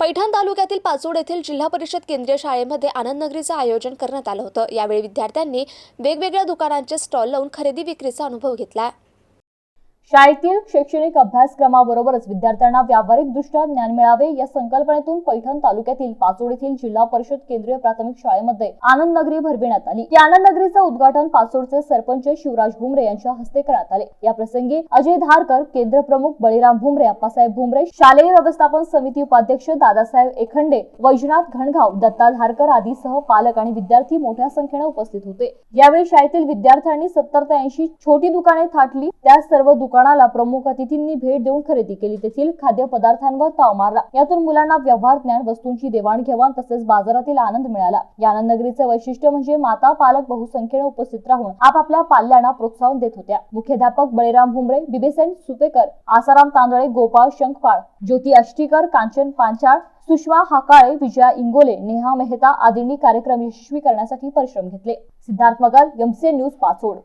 पैठण तालुक्यातील पाचोड येथील जिल्हा परिषद केंद्रीय शाळेमध्ये आनंद नगरीचं आयोजन करण्यात आलं होतं। यावेळी विद्यार्थ्यांनी वेगवेगळ्या दुकानांचे स्टॉल लावून खरेदी विक्रीचा अनुभव घेतला। शाळेतील शैक्षणिक अभ्यासक्रमाबरोबरच विद्यार्थ्यांना व्यावहारिकदृष्ट्या ज्ञान मिळावे या संकल्पनेतून पैठण तालुक्यातील पाचोड येथील जिल्हा परिषद केंद्रीय प्राथमिक शाळेमध्ये आनंद नगरी भरविण्यात आली। या आनंद नगरीचं उद्घाटन पाचोडचे सरपंच शिवराज भुमरे यांच्या हस्ते करण्यात आले। या प्रसंगी अजय धारकर, केंद्र प्रमुख बळीराम भुमरे, अप्पासाहेब भुमरे, शालेय व्यवस्थापन समिती उपाध्यक्ष दादासाहेब एखंडे, वैजनाथ घणगाव, दत्ता धारकर आदीसह पालक आणि विद्यार्थी मोठ्या संख्येने उपस्थित होते। यावेळी शाळेतील विद्यार्थ्यांनी 70 ते 80 छोटी दुकाने थाटली। त्या सर्व दुकानाला प्रमुख अतिथींनी भेट देऊन खरेदी केली। तेथील खाद्यपदार्थांवर ताव मारला। यातून मुलांना व्यवहार ज्ञान, वस्तूंची देवाणघेवाण तसेच बाजारातील आनंद मिळाला। या आनंद नगरीचे वैशिष्ट्य म्हणजे माता पालक बहुसंख्येने उपस्थित राहून आपापल्या पाल्यांना प्रोत्साहन देत होत्या। मुख्याध्यापक बळीराम भुमरे, बिबेसेन सुपेकर, आसाराम तांदळे, गोपाळ शंखपाळ, ज्योती अष्टीकर, कांचन पांचाळ, सुषमा हाकाळे, विजया इंगोले, नेहा मेहता आदींनी कार्यक्रम यशस्वी करण्यासाठी परिश्रम घेतले। सिद्धार्थ मगर, एमसी न्यूज, पाचोड।